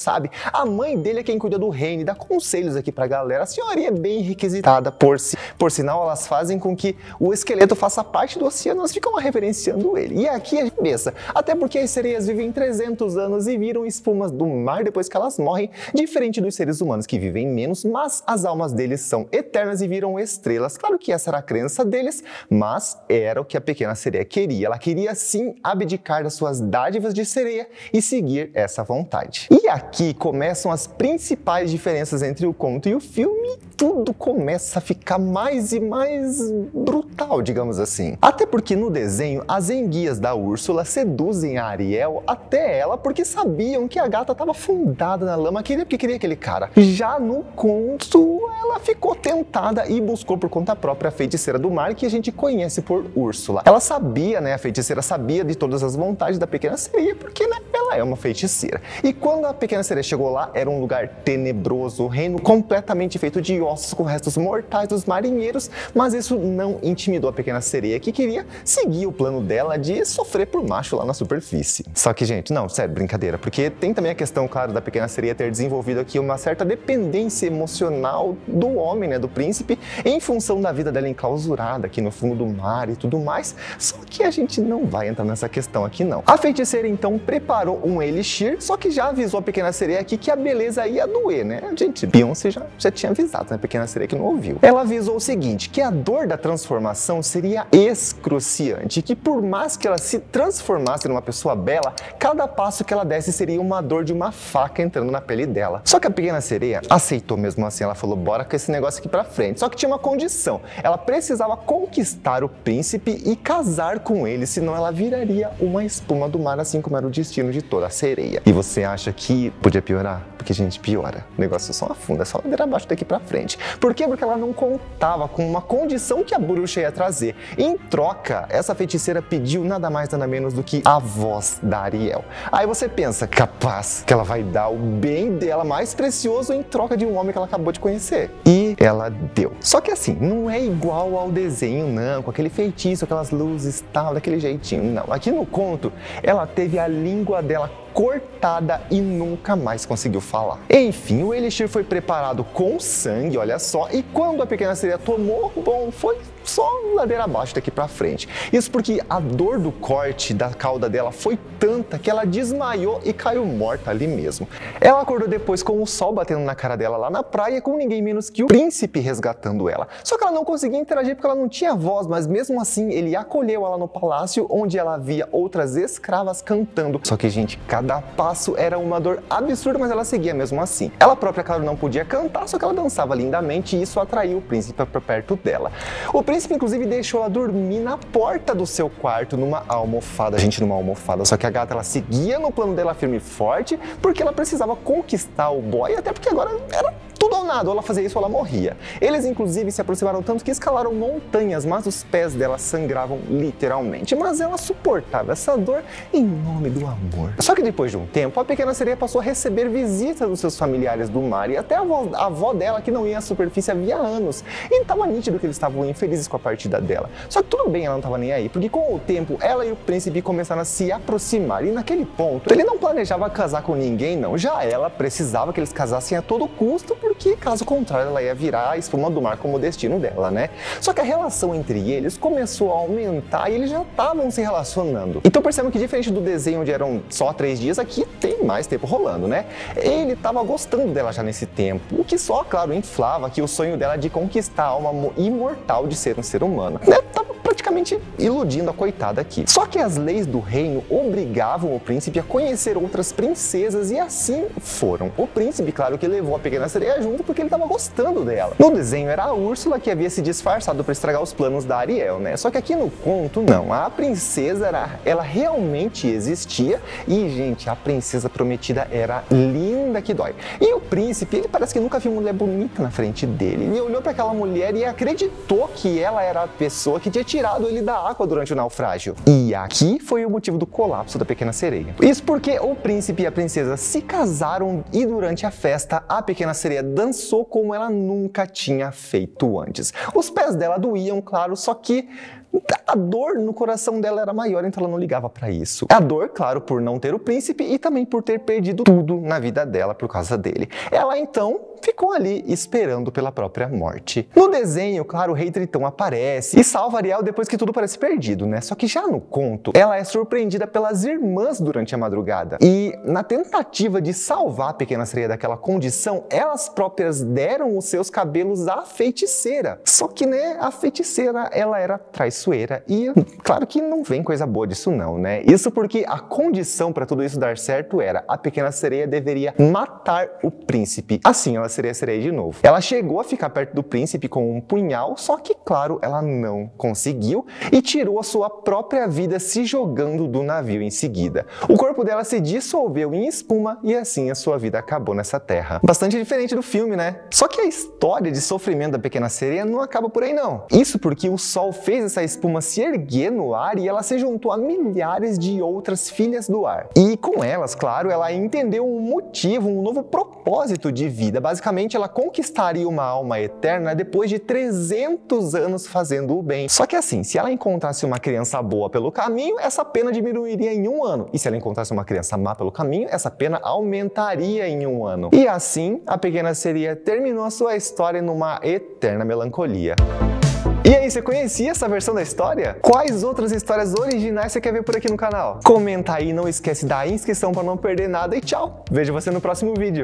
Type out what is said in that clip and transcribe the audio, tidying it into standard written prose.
sabe? A mãe dele é quem cuida do reino e dá conselhos aqui pra galera. A senhoria é bem requisitada, por sinal, elas fazem com que o esqueleto faça parte do oceano, elas ficam reverenciando ele. E aqui é cabeça, até porque as sereias vivem 300 anos e viram espumas do mar depois que elas morrem, diferente dos seres humanos que vivem menos, mas as almas deles são eternas e viram estrelas. Claro que essa era a crença deles, mas era o que a pequena sereia queria. Ela queria sim abdicar das suas dádivas de sereia e seguir essa vontade. E aqui começam as principais diferenças entre o conto e o filme, e tudo começa a ficar mais e mais brutal, digamos assim. Até porque no desenho, as enguias da Úrsula seduzem a Ariel até ela porque sabiam que a gata estava afundada na lama, porque queria aquele cara. Já no conto, ela ficou tentada e buscou por conta própria a feiticeira do mar, que a gente conhece por Úrsula. Ela sabia, né, a feiticeira sabia de todas as vontades da pequena sereia, porque, né, ela é uma feiticeira. E quando a pequena sereia chegou lá, era um lugar tenebroso, o reino completamente feito de ossos com restos mortais dos marinheiros, mas isso não intimidou a pequena sereia, que queria seguir o plano dela de sofrer por macho lá na superfície. Só que, gente, não, sério, brincadeira, porque tem também a questão, claro, da pequena sereia ter desenvolvido aqui uma certa dependência emocional do homem, né, do príncipe, em função da vida dela enclausurada aqui no fundo do mar e tudo mais, só que a gente não vai entrar nessa questão aqui não. A feiticeira então preparou um elixir, só que já avisou a pequena sereia aqui que a beleza ia doer, né? Gente, Beyoncé já tinha avisado, né? A pequena sereia que não ouviu. Ela avisou o seguinte, que a dor da transformação seria excruciante, que por mais que ela se transformasse numa pessoa bela, cada passo que ela desse seria uma dor de uma faca entrando na pele dela. Só que a pequena sereia aceitou mesmo assim, ela falou, bora com esse negócio aqui pra frente. Só que tinha uma condição, ela precisava conquistar o príncipe e casar com ele, senão ela viraria uma espuma do mar, assim como era o destino de toda a sereia. E você acha que podia piorar? Porque, gente, piora. O negócio só afunda, é só ladeira abaixo daqui pra frente. Por quê? Porque ela não contava com uma condição que a bruxa ia trazer. Em troca, essa feiticeira pediu nada mais nada menos do que a voz da Ariel. Aí você pensa, capaz que ela vai dar o bem dela mais precioso em troca de um homem que ela acabou de conhecer. E ela deu. Só que assim, não é igual ao desenho, não, com aquele feitiço, aquelas luzes, tal, daquele jeitinho, não. Aqui no conto, ela teve a língua dela cortada e nunca mais conseguiu falar. Enfim, o elixir foi preparado com sangue, olha só, e quando a pequena sereia tomou, bom, foi só ladeira abaixo daqui pra frente. Isso porque a dor do corte da cauda dela foi tanta que ela desmaiou e caiu morta ali mesmo. Ela acordou depois com o sol batendo na cara dela lá na praia, com ninguém menos que o príncipe resgatando ela. Só que ela não conseguia interagir porque ela não tinha voz, mas mesmo assim ele acolheu ela no palácio, onde ela via outras escravas cantando. Só que, gente, cada passo era uma dor absurda, mas ela seguia mesmo assim. Ela própria, claro, não podia cantar, só que ela dançava lindamente e isso atraiu o príncipe para perto dela. O príncipe, inclusive, deixou ela dormir na porta do seu quarto, numa almofada. Gente, numa almofada. Só que a gata, ela seguia no plano dela firme e forte, porque ela precisava conquistar o boy, até porque agora era tudo ou nada, ou ela fazia isso ou ela morria. Eles, inclusive, se aproximaram tanto que escalaram montanhas, mas os pés dela sangravam literalmente. Mas ela suportava essa dor em nome do amor. Só que depois de um tempo, a pequena sereia passou a receber visitas dos seus familiares do mar e até a avó dela, que não ia à superfície havia anos. E estava nítido que eles estavam infelizes com a partida dela. Só que tudo bem, ela não estava nem aí, porque com o tempo, ela e o príncipe começaram a se aproximar. E naquele ponto, ele não planejava casar com ninguém, não. Já ela precisava que eles casassem a todo custo, porque caso contrário ela ia virar a espuma do mar como destino dela, né? Só que a relação entre eles começou a aumentar e eles já estavam se relacionando. Então percebam que diferente do desenho onde eram só 3 dias, aqui tem mais tempo rolando, né? Ele estava gostando dela já nesse tempo, o que só, claro, inflava que o sonho dela de conquistar a alma imortal de ser um ser humano, né? Tava praticamente iludindo a coitada aqui. Só que as leis do reino obrigavam o príncipe a conhecer outras princesas e assim foram. O príncipe, claro, que levou a pequena sereia junto porque ele estava gostando dela. No desenho era a Úrsula que havia se disfarçado para estragar os planos da Ariel, né? Só que aqui no conto, não. A princesa, ela realmente existia e, gente, a princesa prometida era linda que dói. E o príncipe, ele parece que nunca viu mulher bonita na frente dele. Ele olhou para aquela mulher e acreditou que ela era a pessoa que tinha tirado ele da água durante o naufrágio. E aqui foi o motivo do colapso da pequena sereia. Isso porque o príncipe e a princesa se casaram e durante a festa a pequena sereia dançou como ela nunca tinha feito antes. Os pés dela doíam, claro, só que a dor no coração dela era maior, então ela não ligava pra isso. A dor, claro, por não ter o príncipe e também por ter perdido tudo na vida dela por causa dele. Ela então ficou ali esperando pela própria morte. No desenho, claro, o rei Tritão aparece e salva Ariel depois que tudo parece perdido, né? Só que já no conto, ela é surpreendida pelas irmãs durante a madrugada. E na tentativa de salvar a pequena sereia daquela condição, elas próprias deram os seus cabelos à feiticeira. Só que, né, a feiticeira, ela era traiçoeira e claro que não vem coisa boa disso não, né? Isso porque a condição para tudo isso dar certo era a pequena sereia deveria matar o príncipe. Assim, ela seria sereia de novo. Ela chegou a ficar perto do príncipe com um punhal, só que, claro, ela não conseguiu e tirou a sua própria vida se jogando do navio em seguida. O corpo dela se dissolveu em espuma e assim a sua vida acabou nessa terra. Bastante diferente do filme, né? Só que a história de sofrimento da pequena sereia não acaba por aí não. Isso porque o sol fez essa espuma se erguer no ar e ela se juntou a milhares de outras filhas do ar. E com elas, claro, ela entendeu um motivo, um novo propósito de vida. Basicamente, ela conquistaria uma alma eterna depois de 300 anos fazendo o bem. Só que assim, se ela encontrasse uma criança boa pelo caminho, essa pena diminuiria em 1 ano. E se ela encontrasse uma criança má pelo caminho, essa pena aumentaria em 1 ano. E assim, a pequena sereia terminou a sua história numa eterna melancolia. E aí, você conhecia essa versão da história? Quais outras histórias originais você quer ver por aqui no canal? Comenta aí, não esquece da inscrição para não perder nada e tchau! Vejo você no próximo vídeo!